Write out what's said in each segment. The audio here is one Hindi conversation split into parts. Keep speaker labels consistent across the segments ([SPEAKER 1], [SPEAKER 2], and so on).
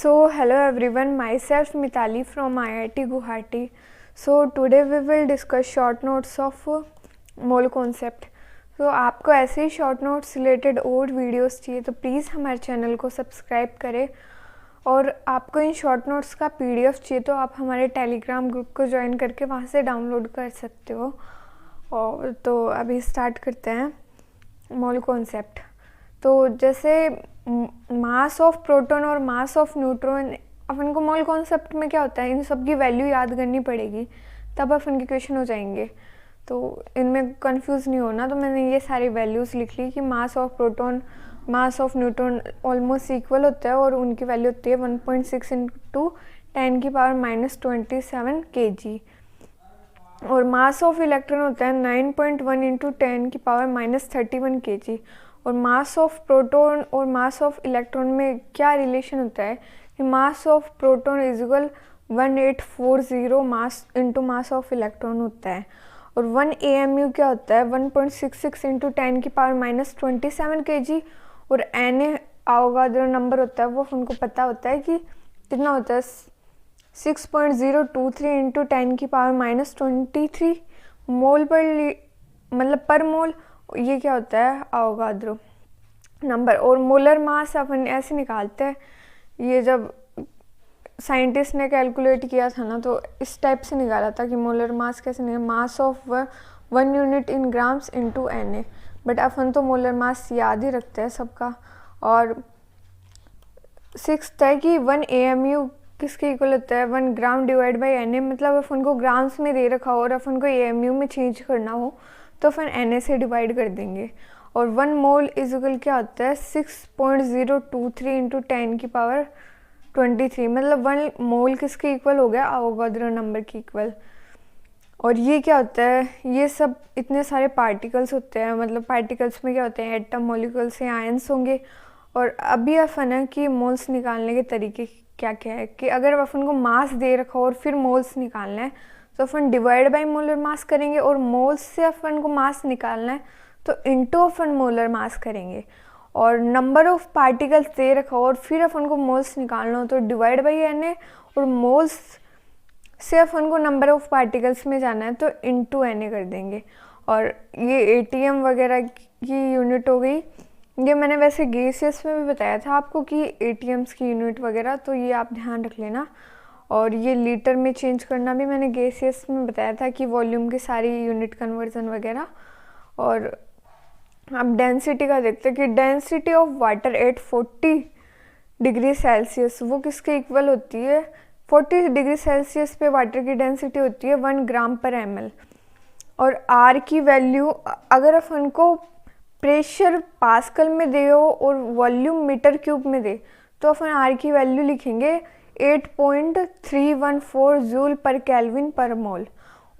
[SPEAKER 1] So, hello everyone, myself Mitali from IIT Guwahati. So, today we will discuss short notes of mole concept. तो आपको ऐसे ही शॉर्ट नोट्स रिलेटेड और वीडियोस चाहिए तो प्लीज़ हमारे चैनल को सब्सक्राइब करें। और आपको इन शॉर्ट नोट्स का पीडीएफ चाहिए तो आप हमारे टेलीग्राम ग्रुप को ज्वाइन करके वहाँ से डाउनलोड कर सकते हो। और तो अभी स्टार्ट करते हैं मोल कॉन्सेप्ट। तो जैसे मास ऑफ प्रोटॉन और मास ऑफ न्यूट्रॉन, अपन को मोल कॉन्सेप्ट में क्या होता है, इन सब की वैल्यू याद करनी पड़ेगी तब अपन के क्वेश्चन हो जाएंगे। तो इनमें कंफ्यूज नहीं होना, तो मैंने ये सारी वैल्यूज़ लिख ली कि mass of proton mass of neutron almost equal होता है और उनकी वैल्यू होती है 1.6 इंटू 10 की पावर -27 kg। और मास ऑफ इलेक्ट्रॉन होता है 9.1 इंटू 10 की पावर -31 kg। और मास ऑफ प्रोटॉन और मास ऑफ इलेक्ट्रॉन में क्या रिलेशन होता है कि mass of proton is equal 1840 mass into mass of electron होता है। और 1 AMU क्या होता है 1.66 इंटू 10 की पावर -27 kg। और Na अवोगाद्रो नंबर होता है, वो उनको पता होता है कि कितना होता है 6.023 इंटू 10 की पावर -23 मोल पर मतलब पर मोल। ये क्या होता है अवोगाद्रो नंबर। और मोलर मास अपन ऐसे निकालते हैं, ये जब साइंटिस्ट ने कैलकुलेट किया था ना तो इस टाइप से निकाला था कि मोलर मास कैसे निकाला, mass of 1 unit in grams into Na। But अपन तो मोलर मास याद ही रखते हैं सबका। और 6th है कि 1 AMU किसके इक्वल होता है 1 ग्राम डिवाइड बाई Na। मतलब अपन को ग्राम्स में दे रखा हो और अपन को AMU में चेंज करना हो तो अपन Na से डिवाइड कर देंगे। और 1 मोल इज इक्वल क्या होता है 6.023 इंटू 10 की पावर 23। मतलब 1 मोल किसके इक्वल हो गया अवोगाद्रो नंबर के इक्वल। और ये क्या होता है, ये सब इतने सारे पार्टिकल्स होते हैं, मतलब पार्टिकल्स में क्या होते हैं एटम मॉलिक्यूल्स या आयंस होंगे। और अभी अपन है कि मोल्स निकालने के तरीके क्या क्या है कि अगर अपन को मास दे रखा हो और फिर मोल्स निकालना है तो अपन डिवाइड बाय मोलर मास करेंगे। और मोल्स से अपन को मास निकालना है तो इनटू अपन मोलर मास करेंगे। और नंबर ऑफ पार्टिकल्स दे रखा हो और फिर अपन को मोल्स निकालना हो तो डिवाइड बाई Na। और मोल्स से अपन को नंबर ऑफ पार्टिकल्स में जाना है तो इनटू Na कर देंगे। और ये ATM वगैरह की यूनिट हो गई। ये मैंने वैसे गैसियस में भी बताया था आपको कि ATMs की यूनिट वगैरह, तो ये आप ध्यान रख लेना। और ये लीटर में चेंज करना भी मैंने गैसियस में बताया था कि वॉल्यूम की सारी यूनिट कन्वर्जन वगैरह। और अब डेंसिटी का देखते हैं कि density of water at 40 degree Celsius वो किसके इक्वल होती है 40 डिग्री सेल्सियस पे वाटर की डेंसिटी होती है 1 ग्राम पर ml। और R की वैल्यू अगर अपन को प्रेशर पास्कल में दे हो और वॉल्यूम मीटर क्यूब में दे तो अपन R की वैल्यू लिखेंगे 8.314 जूल पर केल्विन पर मोल।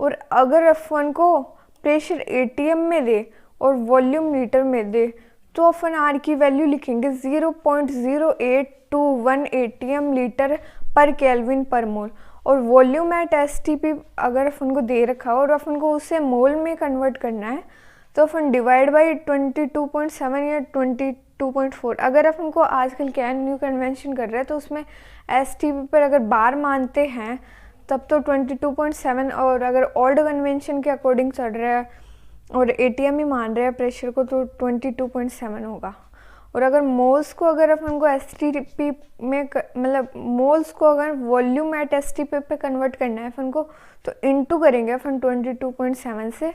[SPEAKER 1] और अगर अपन को प्रेशर ATM में दे और वॉल्यूम लीटर में दे तो अपन R की वैल्यू लिखेंगे 0.0821 ATM लीटर पर केल्विन पर मोल। और वॉल्यूम एट STP अगर अपन को दे रखा हो और अपन को उसे मोल में कन्वर्ट करना है तो अपन डिवाइड बाई 22.7 या 22.4। अगर अपन को आजकल क्या है न्यू कन्वेंशन कर रहे हैं तो उसमें STP पर अगर बार मानते हैं तब तो 22.7, और अगर ओल्ड कन्वेंशन के अकॉर्डिंग चल रहा है और ATM ही मान रहे हैं प्रेशर को तो 22.7 होगा। और अगर मोल्स को अगर अपन को STP में मतलब मोल्स को अगर वॉल्यूम एट STP पे कन्वर्ट करना है अपन को तो इनटू करेंगे अपन 22.7 से।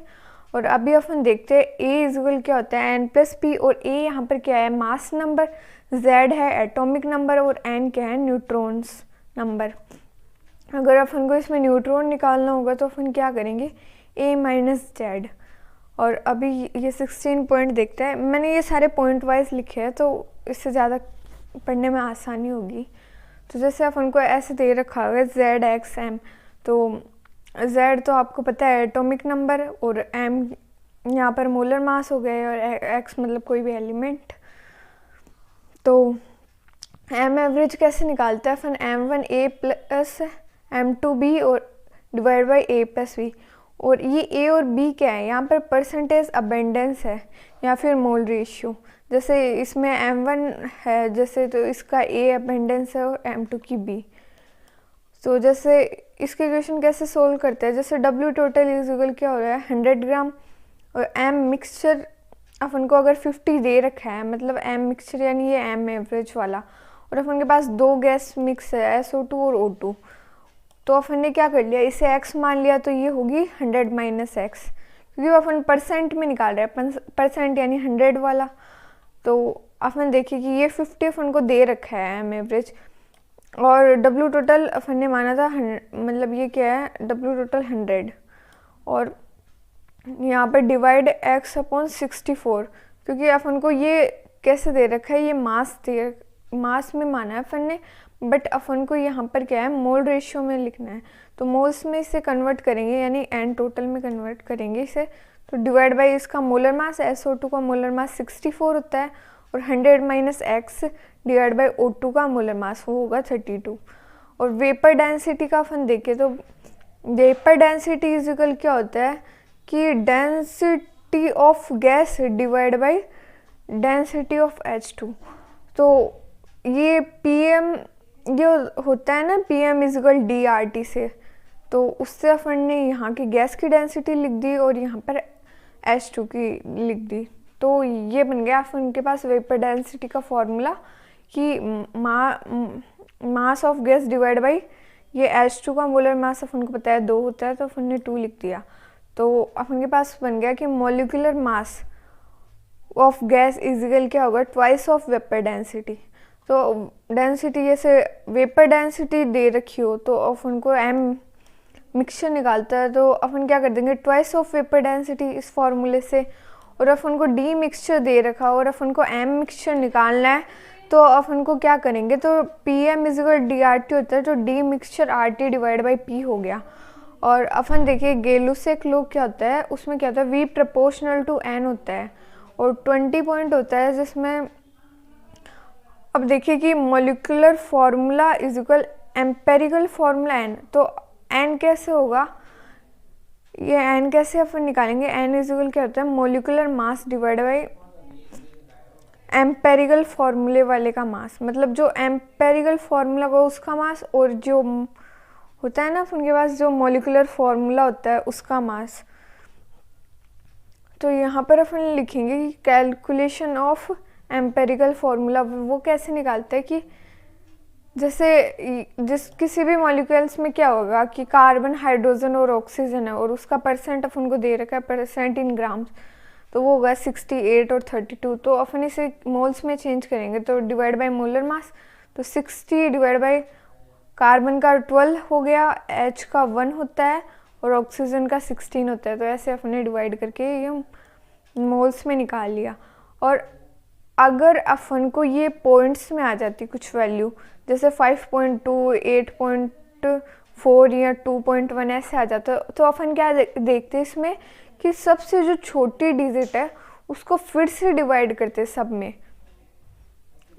[SPEAKER 1] और अभी अपन देखते हैं A इक्वल क्या होता है N+P। और A यहाँ पर क्या है मास नंबर, Z है एटॉमिक नंबर और N क्या है न्यूट्रॉन्स नंबर। अगर अपन को इसमें न्यूट्रॉन निकालना होगा तो अपन क्या करेंगे A माइनस Z। और अभी ये 16 पॉइंट देखते हैं, मैंने ये सारे पॉइंट वाइज लिखे हैं तो इससे ज़्यादा पढ़ने में आसानी होगी। तो जैसे अपन को ऐसे दे रखा हुआ है ZXM, तो Z तो आपको पता है एटॉमिक नंबर और M यहाँ पर मोलर मास हो गए और X मतलब कोई भी एलिमेंट। तो M एवरेज कैसे निकालते हैं अपन M1A प्लस M2B और डिवाइड बाई A+B। और ये A और B क्या है यहाँ पर परसेंटेज अबेंडेंस है या फिर मोल रेशियो। जैसे इसमें M1 है जैसे, तो इसका A अपेंडेंस है और M2 की B। तो जैसे इसके इक्वेशन कैसे सोल्व करते हैं, जैसे W टोटल इज इक्वल क्या हो रहा है 100 ग्राम, और M मिक्सचर अपन को अगर 50 दे रखा है, मतलब M मिक्सचर यानी ये M एवरेज वाला, और अपन के पास 2 गैस मिक्स है SO2 और O2। तो अपन ने क्या कर लिया, इसे x मान लिया, तो ये होगी 100 माइनस x, क्योंकि वो अपन परसेंट में निकाल रहे हैं, परसेंट यानी 100 वाला। तो अपन देखिए कि ये 50 अपन को दे रखा है M एवरेज, और W टोटल अपन ने माना था मतलब ये क्या है W टोटल 100, और यहाँ पर डिवाइड x अपॉन 64, क्योंकि अपन को ये कैसे दे रखा है, ये मास में माना है अपन ने, बट अपन को यहाँ पर क्या है मोल रेशियो में लिखना है, तो मोल्स में इसे कन्वर्ट करेंगे यानी एन टोटल में कन्वर्ट करेंगे इसे। तो डिवाइड बाई इसका मोलर मास, SO2 का मोलर मास 64 होता है, और 100 minus x divide by O2 का मोलर मास वो होगा 32। और वेपर डेंसिटी का अपन देखें तो वेपर डेंसिटी इज इक्वल क्या होता है कि density of gas divide by density of H2। तो ये PM जो होता है ना PM इज इक्वल DRT से, तो उससे अपन ने यहाँ की गैस की डेंसिटी लिख दी और यहाँ पर H2 की लिख दी। तो ये बन गया अपन के पास वेपर डेंसिटी का फॉर्मूला कि mass of gas divide by ये H2 का मोलर मास अपन को पता है 2 होता है, तो अपन ने 2 लिख दिया। तो अपन के पास बन गया कि molecular mass of gas is equal क्या होगा ट्वाइस ऑफ वेपर डेंसिटी। तो डेंसिटी जैसे वेपर डेंसिटी दे रखी हो तो अपन को M मिक्सचर निकालता है, तो अपन क्या कर देंगे ट्वाइस ऑफ वेपर डेंसिटी इस फॉर्मूले से, और अपन को D मिक्सचर दे रखा और अपन को M मिक्सचर निकालना है, तो अपन को क्या करेंगे, तो PM इज इक्वल DRT होता है, तो D mixture RT divide by P हो गया। और अपन देखिए गेलुसेक लॉ क्या होता है, उसमें क्या होता है V प्रोपोर्शनल टू N होता है, और 20 पॉइंट होता है जिसमें अब देखिए कि molecular formula is equal empirical formula N। तो N कैसे होगा, ये N कैसे अपन निकालेंगे, N इज इक्वल क्या होता है molecular mass divide by empirical फार्मूले वाले का मास, मतलब जो एम्पेरिकल फार्मूला होगा उसका मास, और जो होता है ना अपन के पास जो मॉलिक्यूलर फार्मूला होता है उसका मास। तो यहाँ पर अपन लिखेंगे कि कैलकुलेशन ऑफ एम्पेरिकल फार्मूला वो कैसे निकालते हैं कि जैसे किसी भी मॉलिक्यूल्स में क्या होगा कि कार्बन हाइड्रोजन और ऑक्सीजन है, और उसका परसेंट अपन को दे रखा है परसेंट इन ग्राम्स, तो वो होगा 68 और 32। तो अपन इसे मोल्स में चेंज करेंगे तो डिवाइड बाय मोलर मास, तो 60 डिवाइड बाय कार्बन का 12 हो गया, H का 1 होता है और ऑक्सीजन का 16 होता है। तो ऐसे अपने डिवाइड करके ये मोल्स में निकाल लिया। और अगर अपन को ये पॉइंट्स में आ जाती कुछ वैल्यू जैसे 5.2, 8.4 या 2.1 ऐसे आ जाता, तो अपन क्या देखते हैं इसमें कि सबसे जो छोटी डिजिट है उसको फिर से डिवाइड करते सब में,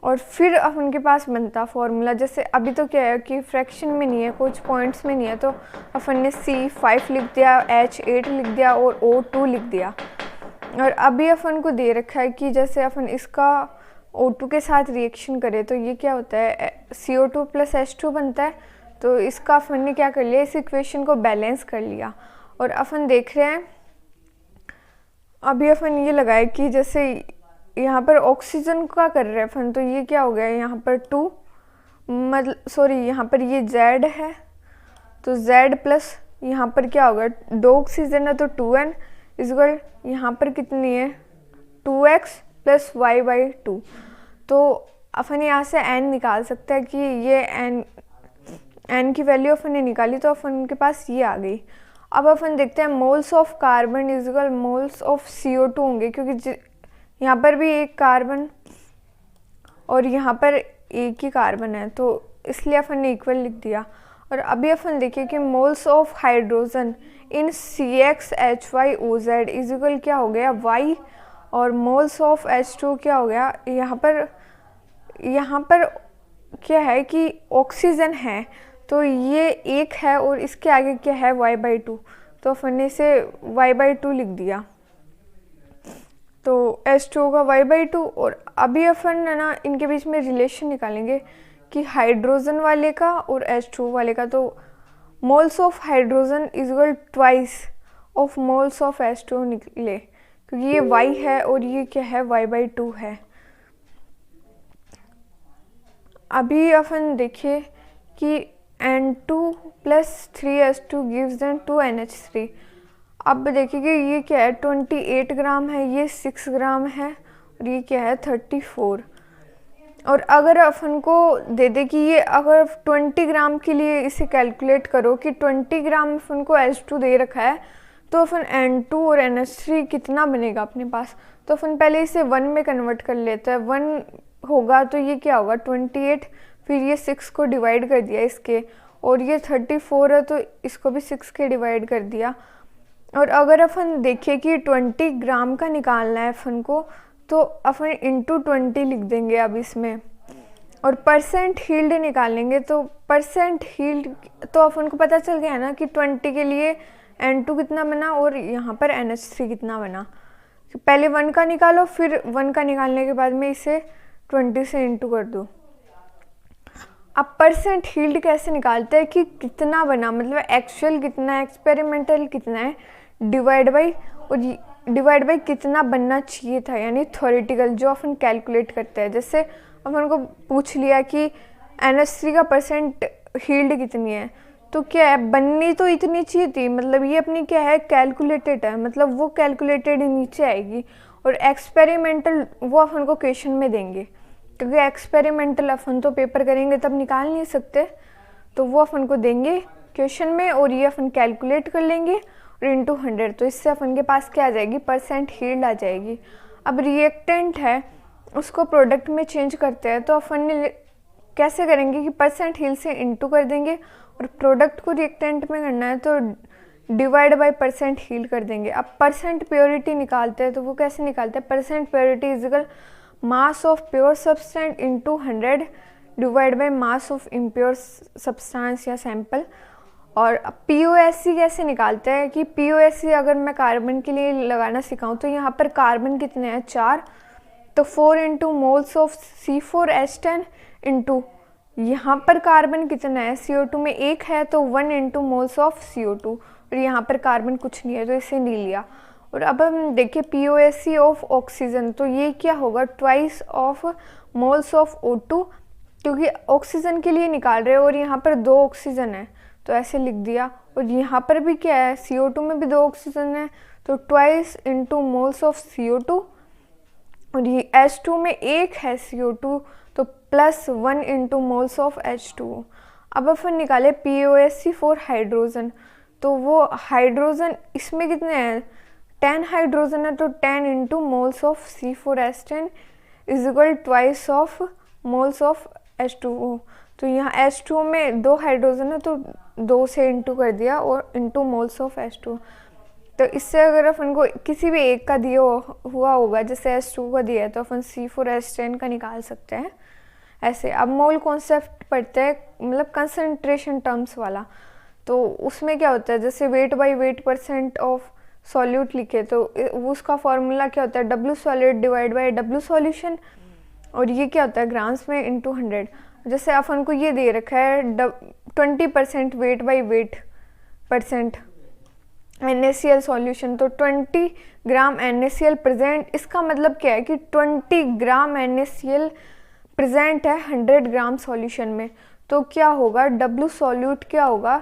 [SPEAKER 1] और फिर अपन के पास बनता फॉर्मूला। जैसे अभी तो क्या है कि फ्रैक्शन में नहीं है, कुछ पॉइंट्स में नहीं है, तो अपन ने C5 लिख दिया, H8 लिख दिया और O2 लिख दिया। और अभी अपन को दे रखा है कि जैसे अपन इसका O2 के साथ रिएक्शन करें तो ये क्या होता है CO2 प्लस H2 बनता है। तो इसका अपन ने क्या कर लिया, इस इक्वेशन को बैलेंस कर लिया। और अपन देख रहे हैं अभी अपन ये लगाए कि जैसे यहाँ पर ऑक्सीजन का कर रहे हैं अपन, तो ये क्या हो गया यहाँ पर 2 मतलब सॉरी यहाँ पर ये Z है, तो Z प्लस यहाँ पर क्या होगा 2 ऑक्सीजन है तो 2N इक्वल यहाँ पर कितनी है 2x प्लस y बाई 2। तो अपन यहाँ से n निकाल सकते हैं कि ये n की वैल्यू अपन ने निकाली, तो अपन के पास ये आ गई। अब अपन देखते हैं moles of carbon equal moles of CO2 होंगे, क्योंकि यहाँ पर भी एक कार्बन और यहाँ पर एक ही कार्बन है, तो इसलिए अपन ने इक्वल लिख दिया। और अभी अपन देखिए कि moles of hydrogen in CXHYOZ is equal क्या हो गया y, और मोल्स ऑफ H2 क्या हो गया, यहाँ पर क्या है कि ऑक्सीजन है तो ये एक है और इसके आगे क्या है y/2, तो अपन ने इसे y/2 लिख दिया। तो H2 होगा y/2। और अभी अपन है ना इनके बीच में रिलेशन निकालेंगे कि हाइड्रोजन वाले का और H2 वाले का। तो moles of hydrogen is equal twice of moles of H2 निकले, क्योंकि ये y है और ये क्या है, y/2 है। अभी अपन देखिए कि N2 + 3H2 gives then 2NH3। अब देखिए कि ये क्या है, 28 ग्राम है, ये 6 ग्राम है और ये क्या है 34। और अगर अपन को दे दे कि ये अगर 20 ग्राम के लिए इसे कैलकुलेट करो कि 20 ग्राम अपन को H2 दे रखा है, तो अपन N2 और NH3 कितना बनेगा अपने पास। तो अपन पहले इसे 1 में कन्वर्ट कर लेते हैं। 1 होगा तो ये क्या होगा 28, फिर ये 6 को डिवाइड कर दिया इसके, और ये 34 है तो इसको भी 6 के डिवाइड कर दिया। और अगर अपन देखें कि 20 ग्राम का निकालना है अपन को, तो अपन इंटू 20 लिख देंगे अब इसमें। और परसेंट हील्ड निकालेंगे, तो परसेंट हील्ड तो अपन को पता चल गया ना कि 20 के लिए N2 कितना बना और यहाँ पर NH3 कितना बना। पहले 1 का निकालो, फिर 1 का निकालने के बाद में इसे 20 से इंटू कर दो। अब परसेंट हील्ड कैसे निकालते हैं कि कितना बना, मतलब एक्चुअल कितना है, एक्सपेरिमेंटल कितना है, डिवाइड बाई कितना बनना चाहिए था, यानी थ्योरेटिकल जो अपन कैलकुलेट करते हैं। जैसे अपन को पूछ लिया कि NH3 का परसेंट हील्ड कितनी है, तो क्या है बननी तो इतनी चाहिए थी, मतलब ये अपनी क्या है कैलकुलेटेड है, मतलब वो कैलकुलेटेड नीचे आएगी। और एक्सपेरिमेंटल वो अपन को क्वेश्चन में देंगे, क्योंकि एक्सपेरिमेंटल अपन तो पेपर करेंगे तब निकाल नहीं सकते, तो वो अपन को देंगे क्वेश्चन में, और ये अपन कैलकुलेट कर लेंगे और इंटू 100। तो इससे अपन के पास क्या आ जाएगी, परसेंट हील्ड आ जाएगी। अब रिएक्टेंट है उसको प्रोडक्ट में चेंज करते हैं, तो अपन ने कैसे करेंगे कि परसेंट हील्ड से इंटू कर देंगे, और प्रोडक्ट को रिएक्टेंट में करना है तो डिवाइड बाय परसेंट हील्ड कर देंगे। अब परसेंट प्योरिटी निकालते हैं, तो वो कैसे निकालते हैं, percent purity is equal mass of pure substance into 100 divide by mass of impure substance या सैंपल। और POSC कैसे निकालते हैं कि POSC अगर मैं कार्बन के लिए लगाना सिखाऊं, तो यहाँ पर कार्बन कितने हैं 4, तो 4 into moles of C4H10 into यहाँ पर कार्बन कितना है CO2 में 1 है, तो 1 इंटू मोल्स ऑफ CO2, और यहाँ पर कार्बन कुछ नहीं है तो इसे नहीं लिया। और अब हम देखें POSC ऑफ ऑक्सीजन, तो ये क्या होगा twice of moles of O2, क्योंकि ऑक्सीजन के लिए निकाल रहे हैं और यहाँ पर 2 ऑक्सीजन है तो ऐसे लिख दिया। और यहाँ पर भी क्या है CO2 में भी 2 ऑक्सीजन है, तो twice into moles of CO2, और ये H2 में 1 है CO2 तो +1 इंटू मोल्स ऑफ H2। अब अपन निकाले POSC फॉर हाइड्रोजन, तो वो हाइड्रोजन इसमें कितने हैं 10 हाइड्रोजन है, तो 10 into moles of C4H10 is equal twice of moles of H2O। तो यहाँ H2O में 2 हाइड्रोजन है तो 2 से इंटू कर दिया और इंटू मोल्स ऑफ H2। तो इससे अगर अपन को किसी भी एक का दिया हुआ होगा, जैसे H2 का दिया है, तो अपन C4H10 का निकाल सकते हैं ऐसे। अब मोल कॉन्सेप्ट पढ़ते हैं, मतलब कंसंट्रेशन टर्म्स वाला, तो उसमें क्या होता है जैसे weight by weight percent of solute लिखे, तो उसका फॉर्मूला क्या होता है W solid divide by W solution, और ये क्या होता है ग्राम्स में इंटू 100। जैसे अपन को ये दे रखा है 20% weight by weight percent NaCl solution, तो 20 ग्राम NaCl प्रेजेंट, इसका मतलब क्या है कि 20 ग्राम NaCl प्रेजेंट है 100 ग्राम सॉल्यूशन में। तो क्या होगा W सॉल्यूट क्या होगा,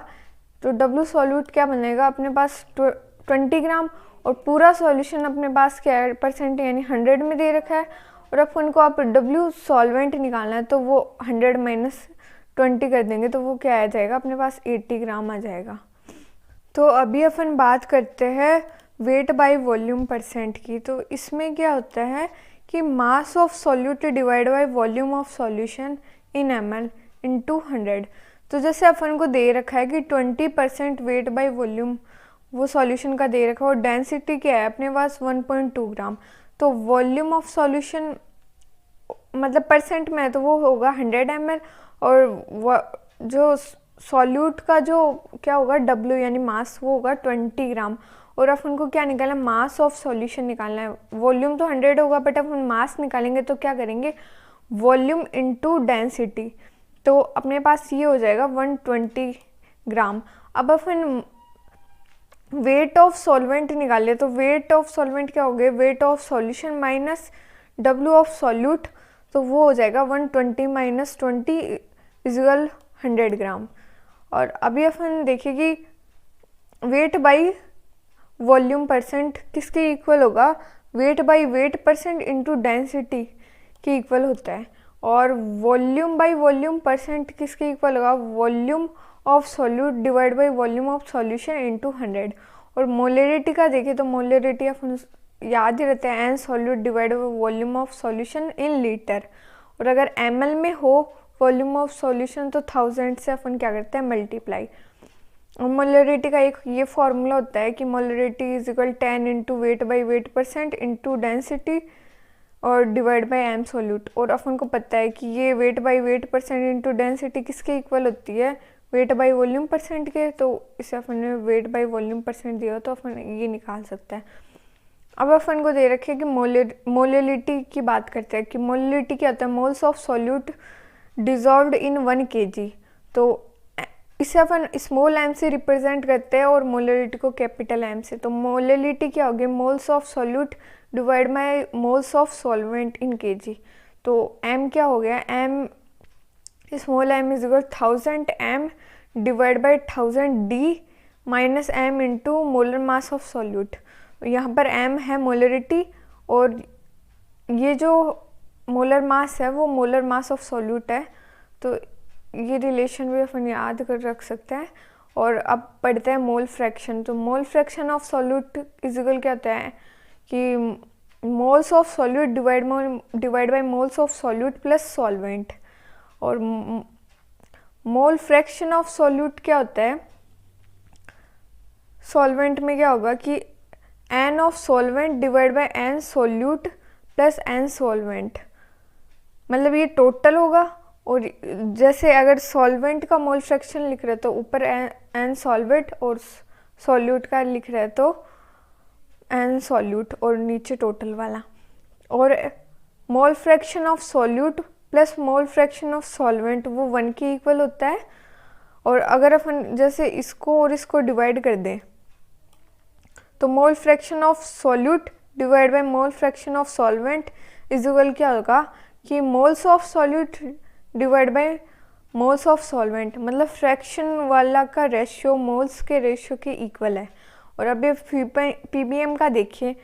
[SPEAKER 1] तो W सॉल्यूट क्या बनेगा अपने पास 20 ग्राम, और पूरा सॉल्यूशन अपने पास क्या है परसेंट यानी 100 में दे रखा है। और अपन को आप W सॉल्वेंट निकालना है, तो वो 100 माइनस 20 कर देंगे, तो वो क्या आ जाएगा अपने पास 80 ग्राम आ जाएगा। तो अभी अपन बात करते हैं वेट बाय वॉल्यूम परसेंट की। तो इसमें क्या होता है कि mass of solute divide by volume of solution in ml into 100। तो जैसे अपन को दे रखा है कि 20% वेट बाय वॉल्यूम वो सॉल्यूशन का दे रखा है, और डेंसिटी क्या है अपने पास 1.2 ग्राम, तो वॉल्यूम ऑफ सॉल्यूशन मतलब परसेंट में है तो वो होगा 100 ml, और जो सॉल्यूट का जो क्या होगा W यानी मास वो होगा 20 ग्राम, और अपन को क्या निकालना है, मास ऑफ सॉल्यूशन निकालना है। वॉल्यूम तो 100 होगा, बट अपन मास निकालेंगे तो क्या करेंगे, वॉल्यूम इनटू डेंसिटी। तो अपने पास ये हो जाएगा 120 ग्राम। अब अपन वेट ऑफ सॉल्वेंट निकाले, तो वेट ऑफ सॉल्वेंट क्या हो गया, weight of solution minus W of solute, तो वो हो जाएगा 120 माइनस 20 इक्वल 100 ग्राम। और अभी अपन देखिए कि वेट बाई वॉल्यूम परसेंट किसके इक्वल होगा, weight by wait percent into density के इक्वल होता है। और वॉल्यूम बाई वॉल्यूम परसेंट किसके इक्वल होगा, volume of solute divide by volume of solution into 100। और मोलरिटी का देखिए तो मोलरिटी अपन याद ही रहता है, n solute divide by volume of solution in litre. और अगर ml में हो वॉल्यूम ऑफ सॉल्यूशन तो 1000 से अपन क्या करते हैं, मल्टीप्लाई। और मोलरिटी का एक ये फॉर्मूला होता है कि molarity is equal 10 into weight by wait percent into density और डिवाइड बाई एम सॉल्यूट। और अपन को पता है कि ये weight by wait percent into density किसके इक्वल होती है, वेट बाई वॉल्यूम परसेंट के। तो इसे अपन ने वेट बाई वॉल्यूम परसेंट दिया तो अपन ये निकाल सकते हैं। अब अपन को दे रखे कि मोलरिटी की बात करते हैं कि मोलरिटी क्या होता है, moles of solute dissolved in 1 kg। तो इसे अपन स्मॉल m से रिप्रेजेंट करते हैं और मोलरिटी को कैपिटल M से। तो मोलरिटी क्या होगी, moles of solute divide by moles of solvent in kg। तो m क्या हो गया, m small m is equal 1000 m divide by 1000 d minus m into molar mass of solute. यहाँ पर m है मोलरिटी और ये जो मोलर मास है वो मोलर मास ऑफ सॉल्यूट है। तो ये रिलेशन भी अपन याद कर रख सकते हैं। और अब पढ़ते हैं मोल फ्रैक्शन। तो mole fraction of solute is equal क्या होता है कि moles of solute divide by moles of solute plus solvent. और मोल फ्रैक्शन ऑफ सॉल्यूट क्या होता है, सॉल्वेंट में क्या होगा कि n of solvent divide by n solute plus n solvent, मतलब ये टोटल होगा। और जैसे अगर सॉल्वेंट का मोल फ्रैक्शन लिख रहे हैं तो ऊपर n सॉल्वेंट और सॉल्यूट का लिख रहे हैं तो n सॉल्यूट और नीचे टोटल वाला। और mole fraction of solute plus mole fraction of solvent वो 1 के इक्वल होता है। और अगर अपन जैसे इसको और इसको डिवाइड कर दें तो mole fraction of solute divide by mole fraction of solvent is equal क्या होगा कि moles of solute divide by moles of solvent, मतलब फ्रैक्शन वाला का रेशियो मोल्स के रेशियो के इक्वल है। और अब ये पीपीएम का देखिए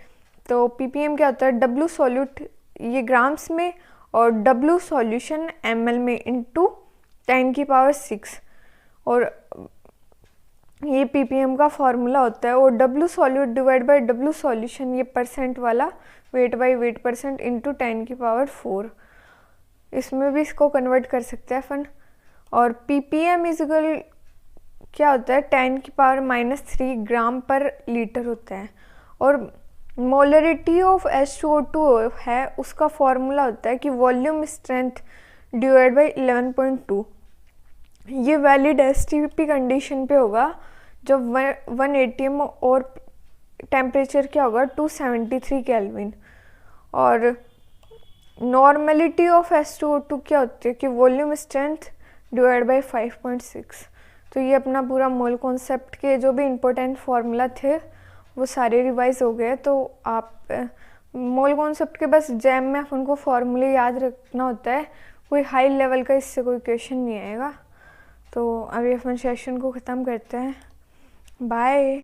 [SPEAKER 1] तो पीपीएम क्या होता है, डब्ल्यू सॉल्यूट ये ग्राम्स में और डब्ल्यू सॉल्यूशन ml में इंटू 10⁶। और ये पीपीएम का फॉर्मूला होता है। और W solute divide by W solution ये परसेंट वाला weight by wait percent into 10⁴। इसमें भी इसको कन्वर्ट कर सकते हैं अपन। और पीपीएम इजिकल क्या होता है 10⁻³ ग्राम पर लीटर होता है। और मोलरिटी ऑफ H2O2 है उसका फॉर्मूला होता है कि वॉल्यूम स्ट्रेंथ डिवाइड बाई 11.2। ये वैलिड एसटीपी कंडीशन पे होगा जब 1 atm और टेम्परेचर क्या होगा 273 केल्विन। और नॉर्मलिटी ऑफ H2O2 क्या होती है कि वॉल्यूम स्ट्रेंथ डिवाइड बाई 5.6। तो ये अपना पूरा मोल कॉन्सेप्ट के जो भी इम्पोर्टेंट फार्मूला थे वो सारे रिवाइज हो गए। तो आप मोल कॉन्सेप्ट के बस जैम में अपन को फार्मूले याद रखना होता है, कोई हाई लेवल का इससे कोई क्वेश्चन नहीं आएगा। तो अभी अपन सेशन को ख़त्म करते हैं, बाय।